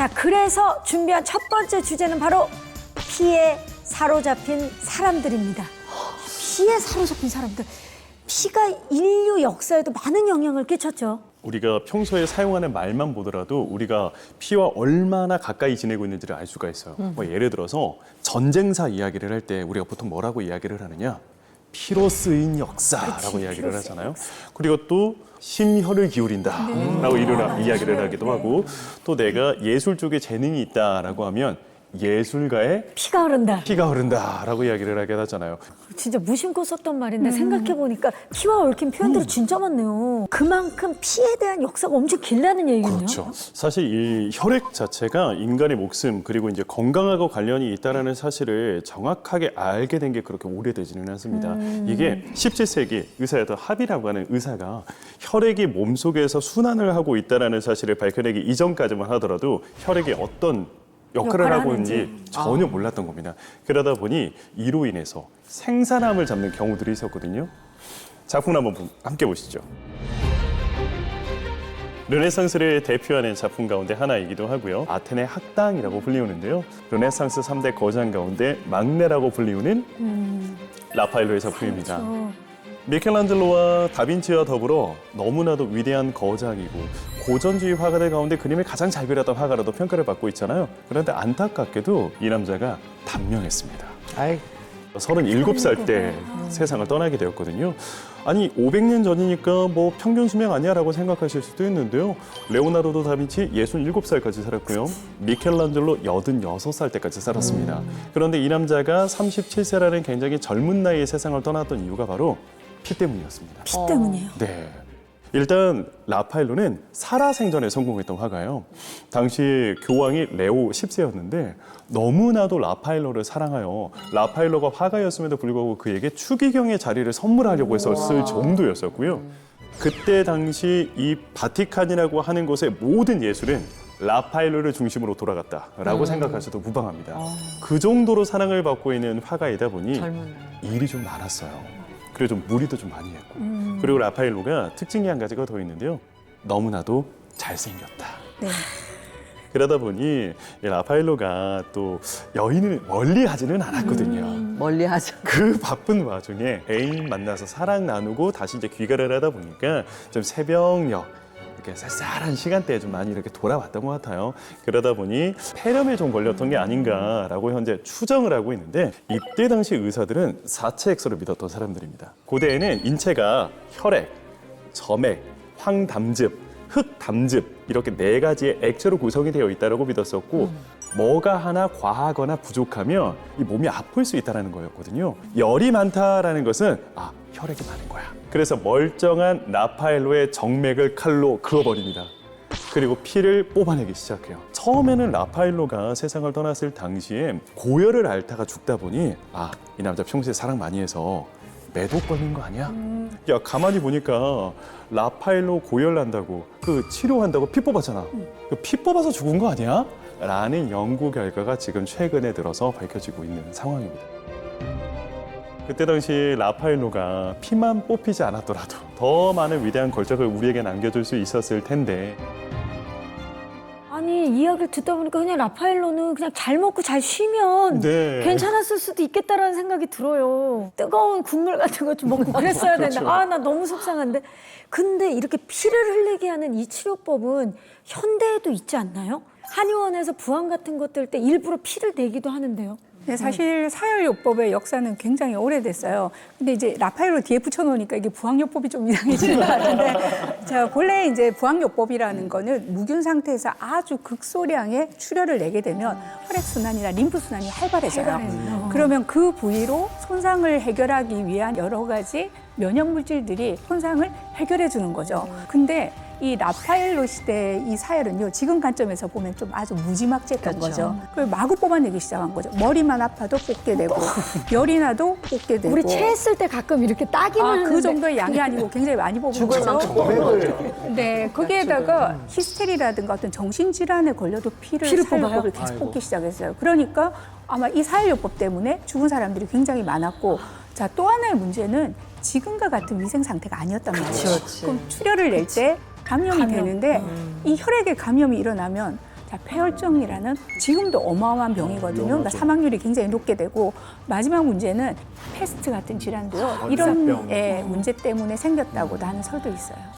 자, 그래서 준비한 첫 번째 주제는 바로 피에 사로잡힌 사람들입니다. 피에 사로잡힌 사람들. 피가 인류 역사에도 많은 영향을 끼쳤죠. 우리가 평소에 사용하는 말만 보더라도 우리가 피와 얼마나 가까이 지내고 있는지를 알 수가 있어요. 뭐 예를 들어서 전쟁사 이야기를 할 때 우리가 보통 뭐라고 이야기를 하느냐? 피로 쓰인 역사라고 이야기를 하잖아요. 그리고 또 심혈을 기울인다라고 이야기를 하기도 하고, 또 내가 예술 쪽에 재능이 있다라고 하면 예술가의 피가 흐른다. 피가 흐른다라고 이야기를 하게 하잖아요. 진짜 무심코 썼던 말인데 생각해보니까 피와 얽힌 표현들이 진짜 많네요. 그만큼 피에 대한 역사가 엄청 길다는 얘기군요. 그렇죠. 사실 이 혈액 자체가 인간의 목숨 그리고 이제 건강하고 관련이 있다라는 사실을 정확하게 알게 된 게 그렇게 오래되지는 않습니다. 이게 17세기 의사였던 합이라고 하는 의사가 혈액이 몸속에서 순환을 하고 있다라는 사실을 밝혀내기 이전까지만 하더라도 혈액이 어떤 역할을 하고 있는지 전혀 몰랐던 겁니다. 그러다 보니 이로 인해서 생사람을 잡는 경우들이 있었거든요. 작품 한번 함께 보시죠. 르네상스를 대표하는 작품 가운데 하나이기도 하고요. 아테네 학당이라고 불리우는데요. 르네상스 3대 거장 가운데 막내라고 불리우는 라파엘로의 작품입니다. 미켈란젤로와 다빈치와 더불어 너무나도 위대한 거장이고 고전주의 화가들 가운데 그림을 가장 잘 그렸던 화가라도 평가를 받고 있잖아요. 그런데 안타깝게도 이 남자가 단명했습니다. 37살 때 세상을 떠나게 되었거든요. 아니 500년 전이니까 뭐 평균 수명 아니야라고 생각하실 수도 있는데요. 레오나르도 다빈치 67살까지 살았고요. 미켈란젤로 86살 때까지 살았습니다. 그런데 이 남자가 37세라는 굉장히 젊은 나이에 세상을 떠났던 이유가 바로 피 때문이었습니다. 피 때문이에요. 네. 일단 라파엘로는 살아생전에 성공했던 화가예요. 당시 교황이 레오 10세였는데 너무나도 라파엘로를 사랑하여 라파엘로가 화가였음에도 불구하고 그에게 추기경의 자리를 선물하려고 했었을 정도였었고요. 그때 당시 이 바티칸이라고 하는 곳의 모든 예술은 라파엘로를 중심으로 돌아갔다라고 생각하셔도 무방합니다. 그 정도로 사랑을 받고 있는 화가이다 보니 일이 좀 많았어요. 그리고 좀 무리도 좀 많이 했고. 그리고 라파엘로가 특징이 한 가지가 더 있는데요. 너무나도 잘생겼다. 네. 그러다 보니 이 라파엘로가 또 여인을 멀리 하지는 않았거든요. 멀리 하죠. 그 바쁜 와중에 애인 만나서 사랑 나누고 다시 이제 귀가를 하다 보니까 좀 새벽녘 이렇게 쌀쌀한 시간대에 좀 많이 이렇게 돌아왔던 것 같아요. 그러다 보니 폐렴에 좀 걸렸던 게 아닌가라고 현재 추정을 하고 있는데, 이때 당시 의사들은 사체액소를 믿었던 사람들입니다. 고대에는 인체가 혈액, 점액, 황담즙, 흑담즙 이렇게 4가지의 액체로 구성이 되어 있다고 믿었었고 뭐가 하나 과하거나 부족하면 이 몸이 아플 수 있다는 거였거든요. 열이 많다라는 것은 혈액이 많은 거야. 그래서 멀쩡한 라파엘로의 정맥을 칼로 그어버립니다. 그리고 피를 뽑아내기 시작해요. 처음에는 라파엘로가 세상을 떠났을 당시에 고열을 앓다가 죽다 보니 이 남자 평소에 사랑 많이 해서 매독 걸린 거 아니야? 야, 가만히 보니까 라파엘로 고열 난다고 그 치료한다고 피 뽑았잖아. 그 피 뽑아서 죽은 거 아니야? 라는 연구 결과가 지금 최근에 들어서 밝혀지고 있는 상황입니다. 그때 당시 라파엘로가 피만 뽑히지 않았더라도 더 많은 위대한 걸작을 우리에게 남겨줄 수 있었을 텐데, 아니 이야기를 듣다 보니까 그냥 라파엘로는 그냥 잘 먹고 잘 쉬면 괜찮았을 수도 있겠다라는 생각이 들어요. 뜨거운 국물 같은 거 좀 먹고 그랬어야 된다. 나 너무 속상한데. 근데 이렇게 피를 흘리게 하는 이 치료법은 현대에도 있지 않나요? 한의원에서 부항 같은 것들 때 일부러 피를 내기도 하는데요. 네, 사실 사혈요법의 역사는 굉장히 오래됐어요. 근데 이제 라파엘로 뒤에 붙여놓으니까 이게 부항요법이 좀 이상해지는 것 같은데, 자, 본래 이제 부항요법이라는 거는 무균 상태에서 아주 극소량의 출혈을 내게 되면 혈액순환이나 림프순환이 활발해져요. 그러면 그 부위로 손상을 해결하기 위한 여러 가지 면역물질들이 손상을 해결해 주는 거죠. 근데 이 라파엘로 시대 이 사혈은요, 지금 관점에서 보면 좀 아주 무지막지했던 거죠. 그걸 마구 뽑아내기 시작한 거죠. 머리만 아파도 뽑게 되고, 열이 나도 뽑게 되고. 우리 체했을 때 가끔 이렇게 따기만 하는데 그 정도의 양이 아니고 굉장히 많이 뽑은 거죠. 네, 거기에다가 히스테리라든가 어떤 정신질환에 걸려도 피를 사혈요법을 계속 뽑기 시작했어요. 그러니까 아마 이 사혈요법 때문에 죽은 사람들이 굉장히 많았고, 자, 또 하나의 문제는 지금과 같은 위생 상태가 아니었단 말이에요. 그럼 출혈을 낼 때 감염이 되는데 이 혈액에 감염이 일어나면 자, 폐혈증이라는 지금도 어마어마한 병이거든요. 그러니까 사망률이 굉장히 높게 되고 마지막 문제는 패스트 같은 질환도요. 이런 문제 때문에 생겼다고도 하는 설도 있어요.